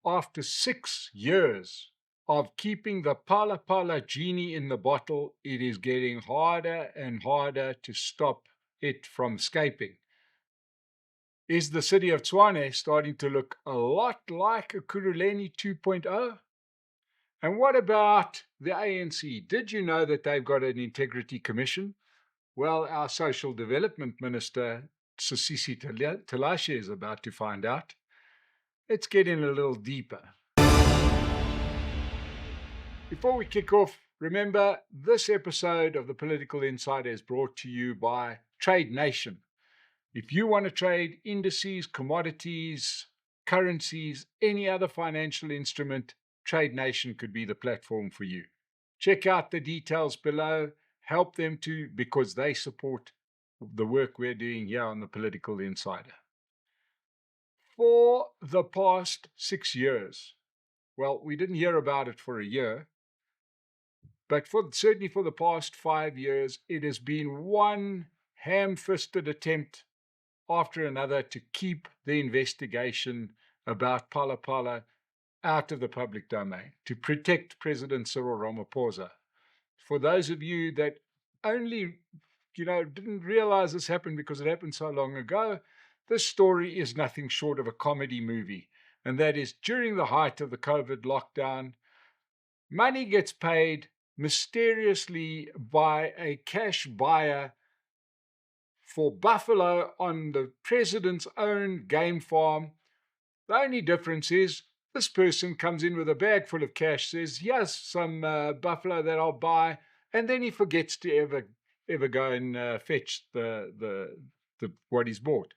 after 6 years of keeping the Pala Pala genie in the bottle, it is getting harder and harder to stop it from escaping. Is the city of Tshwane starting to look a lot like a Ekurhuleni 2.0? And what about the ANC? Did you know that they've got an integrity commission? Well, our social development minister, Sisisi Talashe, is about to find out. Let's get in a little deeper. Before we kick off, remember this episode of the Political Insider is brought to you by Trade Nation. If you want to trade indices, commodities, currencies, any other financial instrument, Trade Nation could be the platform for you. Check out the details below. Help them to, because they support the work we're doing here on the Political Insider. For the past 6 years, well, we didn't hear about it for a year, but certainly for the past 5 years, it has been one ham-fisted attempt after another to keep the investigation about Pala Pala out of the public domain, to protect President Cyril Ramaphosa. For those of you that only, didn't realize this happened because it happened so long ago, this story is nothing short of a comedy movie. And that is, during the height of the COVID lockdown, money gets paid mysteriously by a cash buyer for buffalo on the president's own game farm. The only difference is this person comes in with a bag full of cash, says, "Yes, some buffalo that I'll buy," and then he forgets to ever go and fetch the what he's bought.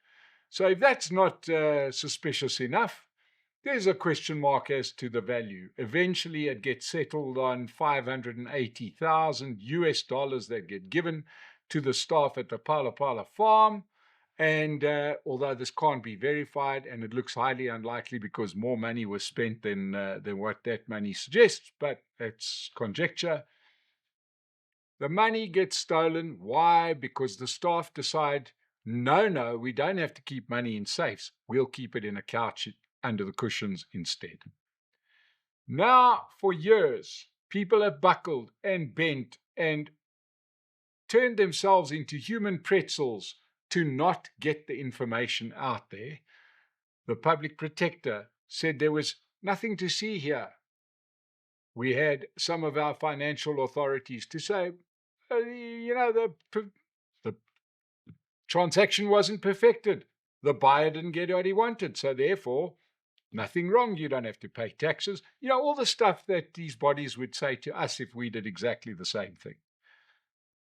So if that's not suspicious enough, there's a question mark as to the value. Eventually, it gets settled on $580,000 that get given to the staff at the Pala Pala farm. And although this can't be verified, and it looks highly unlikely because more money was spent than what that money suggests, but it's conjecture. The money gets stolen. Why? Because the staff decide, no, we don't have to keep money in safes. We'll keep it in a couch under the cushions instead. Now, for years, people have buckled and bent and turned themselves into human pretzels to not get the information out there. The public protector said there was nothing to see here. We had some of our financial authorities to say, the transaction wasn't perfected. The buyer didn't get what he wanted, so therefore, nothing wrong. You don't have to pay taxes. All the stuff that these bodies would say to us if we did exactly the same thing.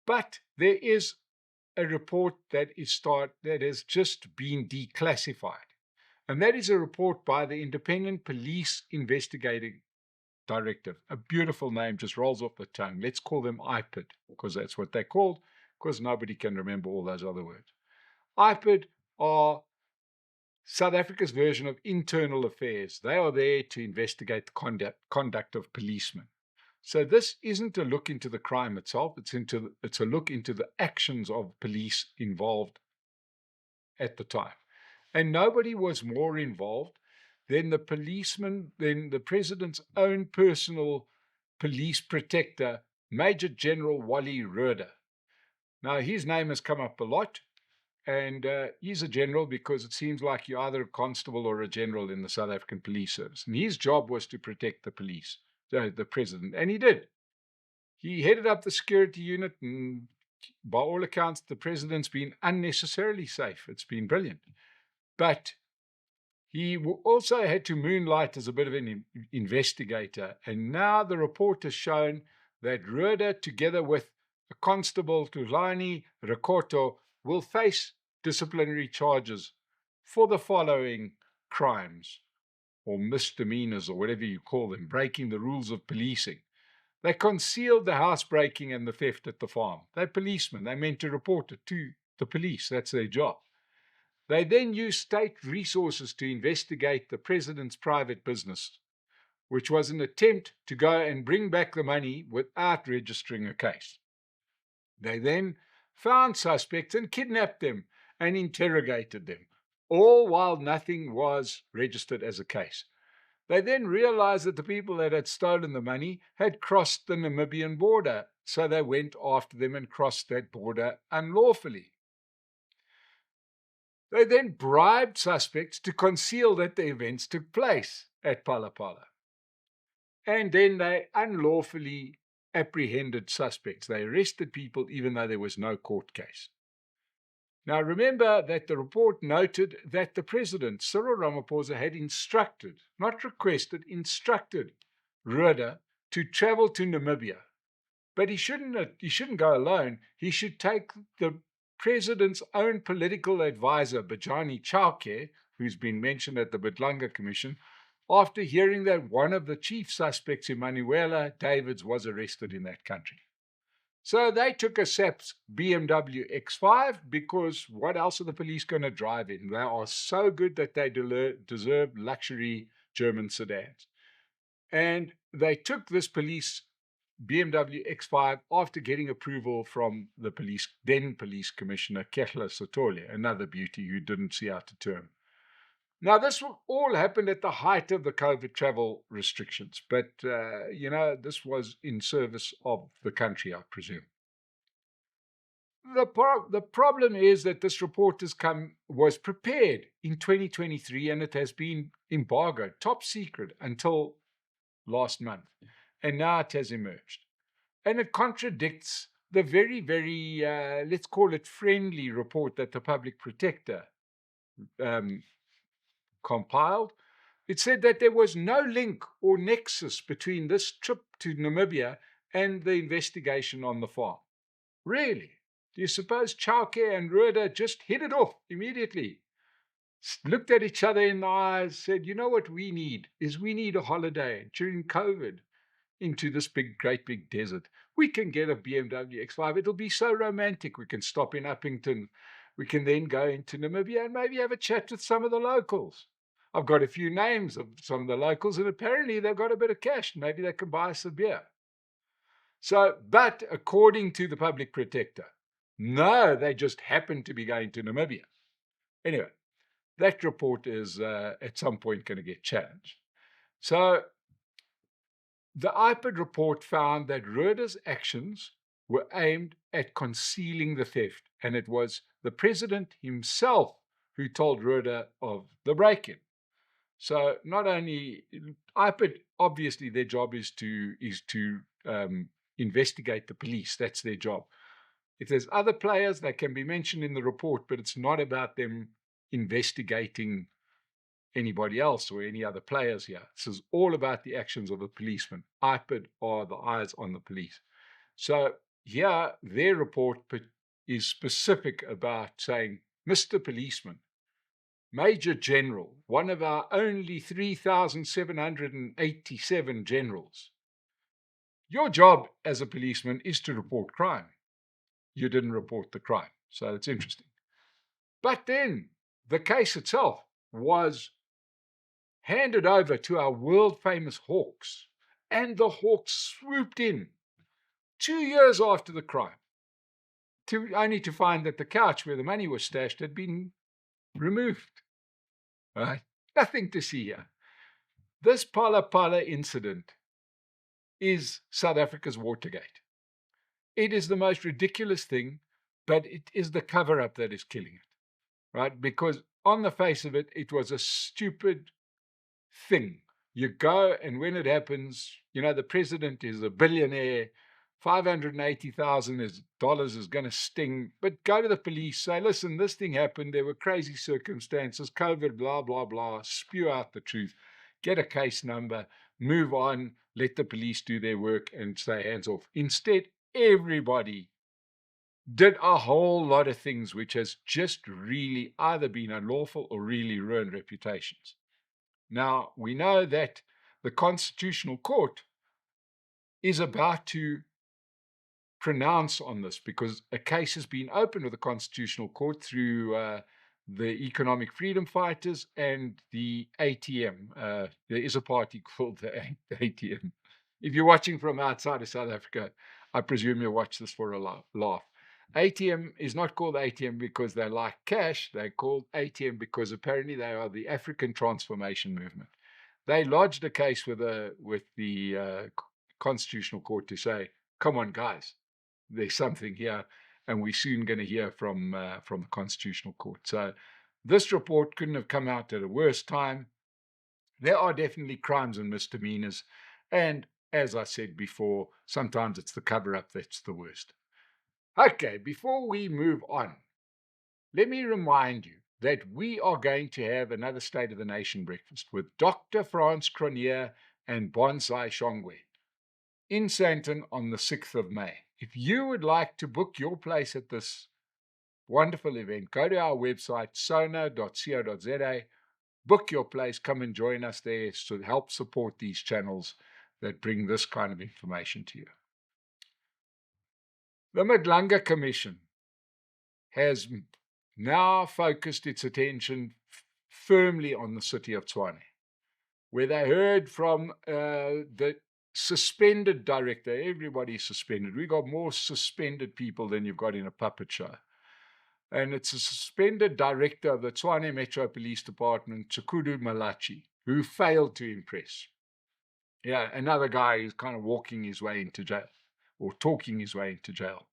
But there is a report that has just been declassified. And that is a report by the Independent Police Investigating Directive. A beautiful name, just rolls off the tongue. Let's call them IPID, because that's what they're called, because nobody can remember all those other words. IPID are South Africa's version of internal affairs. They are there to investigate the conduct of policemen. So this isn't a look into the crime itself. It's a look into the actions of police involved at the time. And nobody was more involved than the president's own personal police protector, Major General Wally Rhoode. Now, his name has come up a lot, and he's a general because it seems like you're either a constable or a general in the South African Police Service. And his job was to protect the police, the president, and he did. He headed up the security unit, and by all accounts, the president's been unnecessarily safe. It's been brilliant. But he also had to moonlight as a bit of an investigator. And now the report has shown that Rhoode, together with a constable, Tulani Rakoto, will face disciplinary charges for the following crimes, or misdemeanors, or whatever you call them: breaking the rules of policing. They concealed the housebreaking and the theft at the farm. They're policemen. They're meant to report it to the police. That's their job. They then used state resources to investigate the president's private business, which was an attempt to go and bring back the money without registering a case. They then found suspects and kidnapped them and interrogated them, all while nothing was registered as a case. They then realized that the people that had stolen the money had crossed the Namibian border. So they went after them and crossed that border unlawfully. They then bribed suspects to conceal that the events took place at Palapala. And then they unlawfully apprehended suspects. They arrested people even though there was no court case. Now, remember that the report noted that the president, Cyril Ramaphosa, had instructed, not requested, instructed Rueda to travel to Namibia. But he shouldn't go alone. He should take the president's own political advisor, Bajani Chauke, who's been mentioned at the Bidlanga Commission, after hearing that one of the chief suspects, Emmanuela Davids, was arrested in that country. So they took a SAP's BMW X5 because what else are the police going to drive in? They are so good that they deserve luxury German sedans. And they took this police BMW X5 after getting approval from the then police commissioner, Kehla Sotole, another beauty who didn't see out a term. Now, this all happened at the height of the COVID travel restrictions, but, this was in service of the country, I presume. The problem is that this report was prepared in 2023 and it has been embargoed, top secret, until last month. And now it has emerged. And it contradicts the very, very, let's call it friendly report that the public protector compiled. It said that there was no link or nexus between this trip to Namibia and the investigation on the farm. Really? Do you suppose Chauke and Rueda just hit it off immediately? Looked at each other in the eyes, said, you know what we need a holiday during COVID into this great big desert. We can get a BMW X5. It'll be so romantic. We can stop in Uppington. We can then go into Namibia and maybe have a chat with some of the locals. I've got a few names of some of the locals, and apparently they've got a bit of cash. Maybe they can buy us a beer. So, but according to the public protector, no, they just happened to be going to Namibia. Anyway, that report is at some point going to get challenged. So the IPID report found that Rueda's actions were aimed at concealing the theft, and it was the president himself who told Rueda of the break-in. So not only IPID, obviously their job is to investigate the police. That's their job. If there's other players, they can be mentioned in the report, but it's not about them investigating anybody else or any other players here. This is all about the actions of the policeman. IPID are the eyes on the police. So here, their report is specific about saying, Mr. Policeman, Major General, one of our only 3,787 generals, your job as a policeman is to report crime. You didn't report the crime, so it's interesting. But then the case itself was handed over to our world-famous Hawks, and the Hawks swooped in 2 years after the crime, only to find that the couch where the money was stashed had been removed. Right? Nothing to see here. This Palapala incident is South Africa's Watergate. It is the most ridiculous thing, but it is the cover-up that is killing it, right? Because on the face of it, it was a stupid thing. You go, and when it happens, the president is a billionaire, $580,000 is going to sting, but go to the police, say, listen, this thing happened, there were crazy circumstances, COVID, blah, blah, blah, spew out the truth, get a case number, move on, let the police do their work and say hands off. Instead, everybody did a whole lot of things which has just really either been unlawful or really ruined reputations. Now, we know that the Constitutional Court is about to pronounce on this because a case has been opened with the Constitutional Court through the Economic Freedom Fighters and the ATM. There is a party called the ATM. If you're watching from outside of South Africa, I presume you'll watch this for a laugh. ATM is not called ATM because they like cash. They're called ATM because apparently they are the African Transformation Movement. They lodged a case with the Constitutional Court to say, come on, guys, there's something here, and we're soon going to hear from the Constitutional Court. So this report couldn't have come out at a worse time. There are definitely crimes and misdemeanors, and as I said before, sometimes it's the cover-up that's the worst. Okay, before we move on, let me remind you that we are going to have another State of the Nation breakfast with Dr. Frans Cronje and Bonsai Shongwe in Sandton on the 6th of May. If you would like to book your place at this wonderful event, go to our website, sona.co.za, book your place, come and join us there to help support these channels that bring this kind of information to you. The Madlanga Commission has now focused its attention firmly on the city of Tshwane, where they heard from the suspended director. Everybody's suspended. We got more suspended people than you've got in a puppet show. And it's a suspended director of the Tshwane Metro Police Department, Tshukudu Malachi, who failed to impress. Yeah, another guy who's kind of walking his way into jail, or talking his way into jail.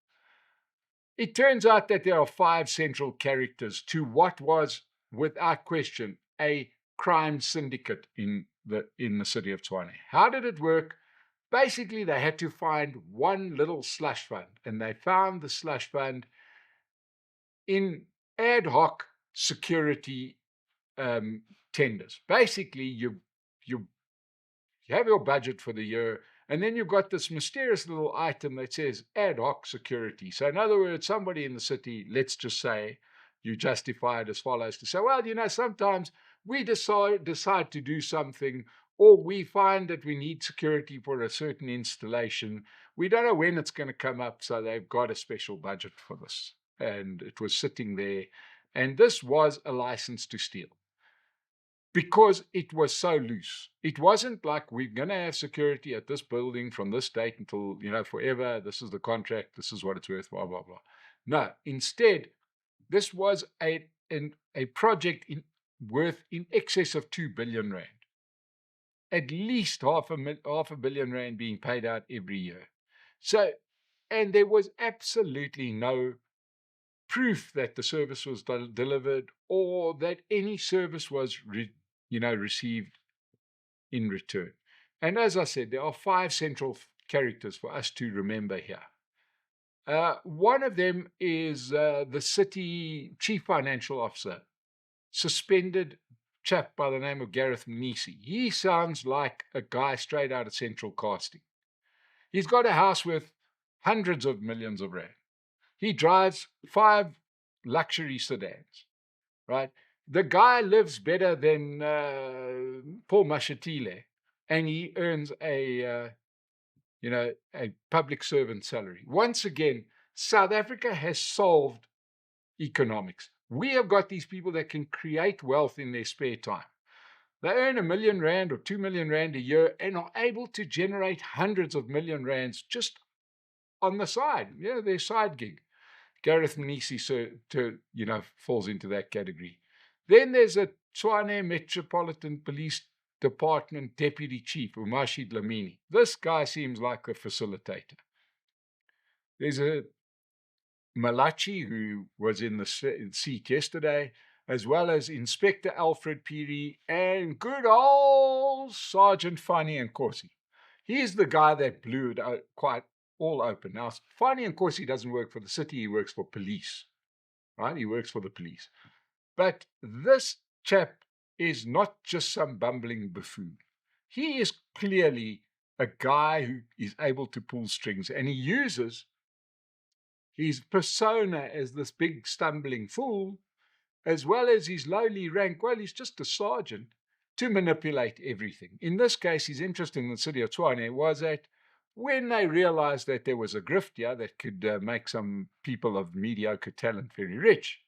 It turns out that there are 5 central characters to what was, without question, a crime syndicate in the city of Tshwane. How did it work? Basically, they had to find one little slush fund, and they found the slush fund in ad hoc security tenders. Basically, you have your budget for the year, and then you've got this mysterious little item that says ad hoc security. So in other words, somebody in the city, let's just say, you justify it as follows to say, well, sometimes we decide to do something, or we find that we need security for a certain installation. We don't know when it's going to come up, so they've got a special budget for this. And it was sitting there. And this was a license to steal, because it was so loose. It wasn't like we're going to have security at this building from this date until, forever. This is the contract. This is what it's worth, blah, blah, blah. No, instead, this was a project worth in excess of 2 billion rand. At least half a billion rand being paid out every year. So, and there was absolutely no proof that the service was delivered, or that any service was received in return. And as I said, there are 5 central characters for us to remember here. One of them is the city chief financial officer, suspended chap by the name of Gareth Mnisi. He sounds like a guy straight out of Central Casting. He's got a house worth hundreds of millions of rand. He drives 5 luxury sedans, right? The guy lives better than Paul Mashatile, and he earns a public servant salary. Once again, South Africa has solved economics. We have got these people that can create wealth in their spare time. They earn R1 million or 2 million rand a year and are able to generate hundreds of million rands just on the side, their side gig. Gareth Mnisi, falls into that category. Then there's a Tshwane Metropolitan Police Department Deputy Chief, Umashi Dlamini. This guy seems like a facilitator. There's a Malachi, who was in the seat yesterday, as well as Inspector Alfred Phiri and good old Sergeant Fani Nkosi. He's the guy that blew it out quite all open. Now, Fani Nkosi doesn't work for the city, he works for police, right? He works for the police. But this chap is not just some bumbling buffoon. He is clearly a guy who is able to pull strings, and he uses his persona as this big stumbling fool, as well as his lowly rank, well, he's just a sergeant, to manipulate everything. In this case, his interest in the city of Tshwane was that when they realized that there was a grift here that could make some people of mediocre talent very rich,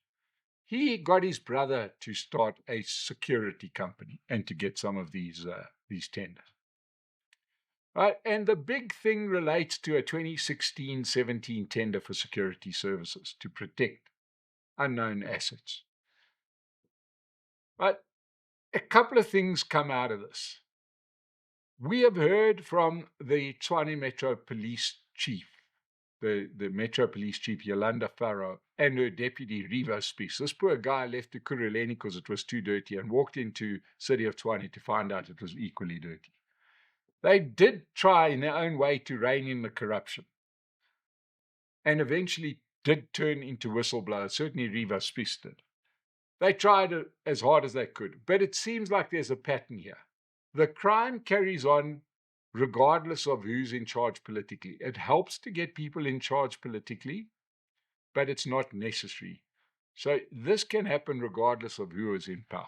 he got his brother to start a security company and to get some of these tenders. Right, and the big thing relates to a 2016-17 tender for security services to protect unknown assets. But a couple of things come out of this. We have heard from the Tshwane Metro Police Chief, the Metro Police Chief, Yolanda Farrow, and her deputy, Revo Spies. This poor guy left the Kuruleni because it was too dirty and walked into City of Tshwane to find out it was equally dirty. They did try in their own way to rein in the corruption and eventually did turn into whistleblowers. Certainly Revo Spies did. They tried as hard as they could, but it seems like there's a pattern here. The crime carries on regardless of who's in charge politically. It helps to get people in charge politically, but it's not necessary. So this can happen regardless of who is in power.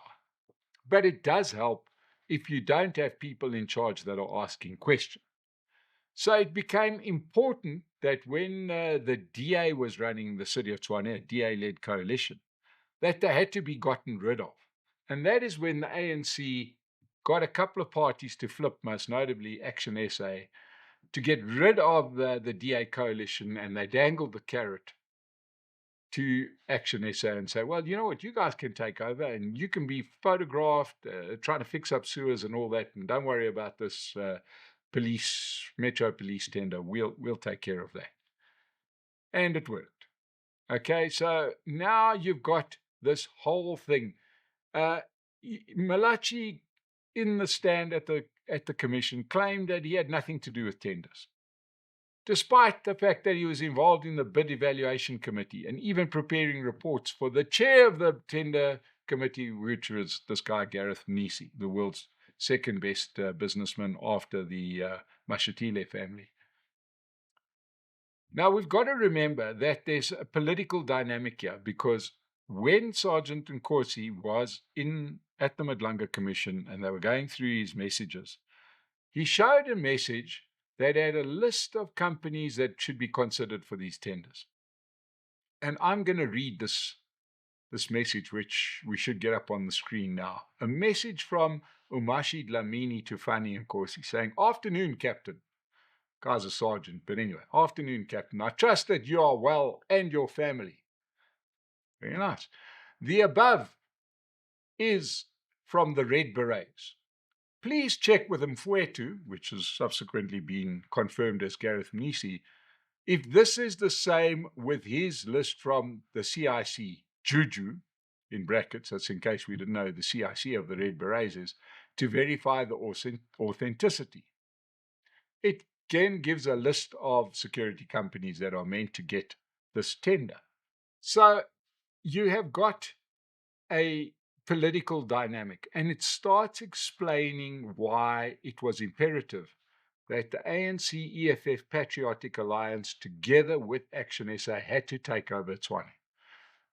But it does help if you don't have people in charge that are asking questions. So it became important that when the DA was running the city of Tshwane, a DA-led coalition, that they had to be gotten rid of. And that is when the ANC got a couple of parties to flip, most notably Action SA, to get rid of the DA coalition, and they dangled the carrot to Action SA and say, well, you know what, you guys can take over and you can be photographed trying to fix up sewers and all that, and don't worry about this Metro Police tender. We'll take care of that. And it worked. Okay, so now you've got this whole thing. Malachi, in the stand at the commission, claimed that he had nothing to do with tenders, despite the fact that he was involved in the bid evaluation committee and even preparing reports for the chair of the tender committee, which was this guy Gareth Mnisi, the world's second best businessman after the Mashatile family. Now, we've got to remember that there's a political dynamic here, because when Sergeant Nkosi was at the Madlanga Commission and they were going through his messages, he showed a message that had a list of companies that should be considered for these tenders. And I'm going to read this message, which we should get up on the screen now. A message from Umashi Dlamini to Fanny Nkosi saying, "Afternoon, Captain." Guy's a sergeant, but anyway, "Afternoon, Captain. I trust that you are well and your family." Very nice. The above is from the Red Berets. Please check with Mfwetu, which has subsequently been confirmed as Gareth Mnisi, if this is the same with his list from the CIC, Juju, in brackets, that's in case we didn't know the CIC of the Red Berets is, to verify the authenticity. It again gives a list of security companies that are meant to get this tender. So you have got a political dynamic, and it starts explaining why it was imperative that the ANC-EFF Patriotic Alliance, together with Action SA, had to take over Tshwane,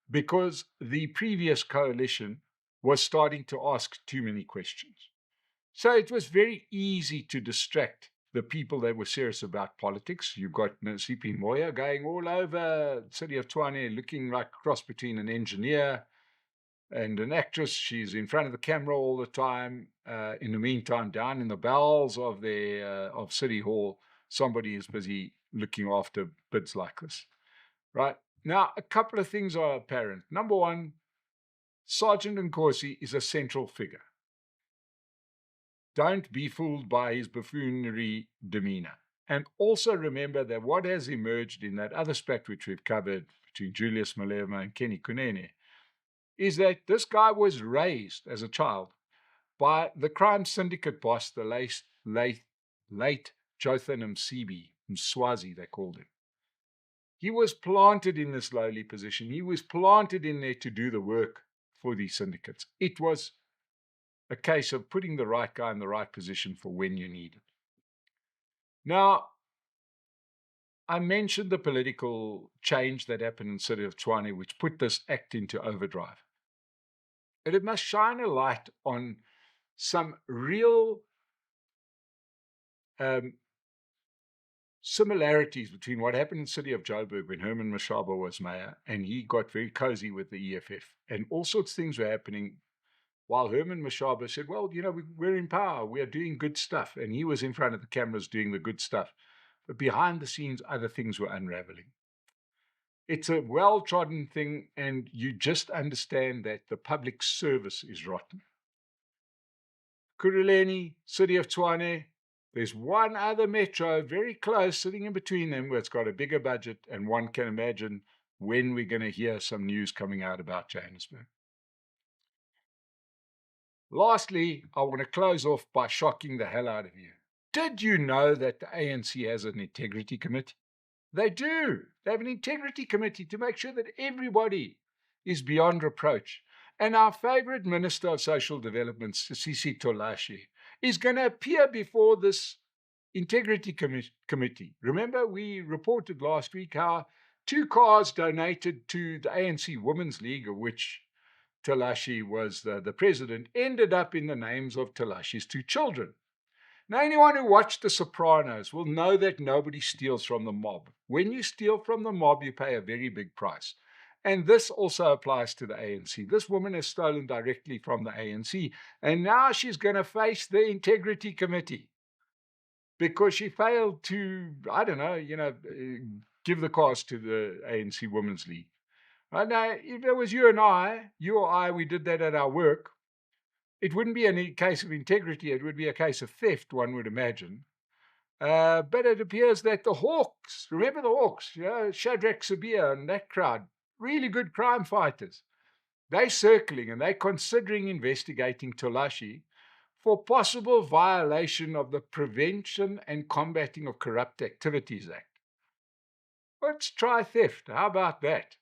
because the previous coalition was starting to ask too many questions. So it was very easy to distract the people that were serious about politics. You've got Nosipho Moyo going all over the city of Tshwane, looking like a cross between an engineer and an actress. She's in front of the camera all the time. In the meantime, down in the bowels of City Hall, somebody is busy looking after bids like this. Right? Now, a couple of things are apparent. Number one, Sergeant Nkosi is a central figure. Don't be fooled by his buffoonery demeanor. And also remember that what has emerged in that other spat which we've covered between Julius Malema and Kenny Kunene is that this guy was raised as a child by the crime syndicate boss, the late Jotham Mswazi, they called him. He was planted in this lowly position. He was planted in there to do the work for these syndicates. It was a case of putting the right guy in the right position for when you need it. Now, I mentioned the political change that happened in the city of Tshwane, which put this act into overdrive. And it must shine a light on some real similarities between what happened in the city of Joburg when Herman Mashaba was mayor and he got very cozy with the EFF, and all sorts of things were happening while Herman Mashaba said, well, you know, we're in power, we are doing good stuff, and he was in front of the cameras doing the good stuff. But behind the scenes, other things were unraveling. It's a well-trodden thing, and you just understand that the public service is rotten. Kuruleni, city of Tshwane, There's one other metro very close sitting in between them where it's got a bigger budget, and one can imagine when we're going to hear some news coming out about Johannesburg. Lastly, I want to close off by shocking the hell out of you. Did you know that the ANC has an integrity committee? They do. They have an integrity committee to make sure that everybody is beyond reproach. And our favorite Minister of Social Development, Sisi Tolashi, is going to appear before this integrity committee. Remember, we reported last week how 2 cars donated to the ANC Women's League, of which Tolashi was the president, ended up in the names of Tolashi's 2 children. Now, anyone who watched The Sopranos will know that nobody steals from the mob. When you steal from the mob, you pay a very big price. And this also applies to the ANC. This woman has stolen directly from the ANC, and now she's going to face the Integrity Committee because she failed to, give the cars to the ANC Women's League. Now, if it was you or I, we did that at our work, it wouldn't be a case of integrity, it would be a case of theft, one would imagine. But it appears that the Hawks, remember the Hawks, Shadrach Sabir and that crowd, really good crime fighters, they're circling and they're considering investigating Tolashi for possible violation of the Prevention and Combating of Corrupt Activities Act. Let's try theft. How about that?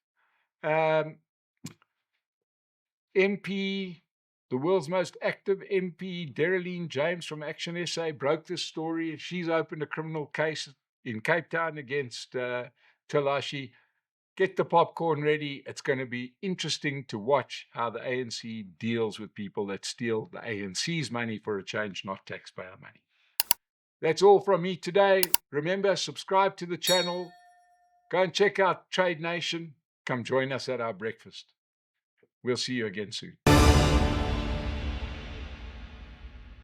MP, the world's most active MP, Deraline James from Action SA, broke this story. She's opened a criminal case in Cape Town against Tolashi. Get the popcorn ready. It's going to be interesting to watch how the ANC deals with people that steal the ANC's money for a change, not taxpayer money. That's all from me today. Remember, subscribe to the channel. Go and check out Trade Nation. Come join us at our breakfast. We'll see you again soon.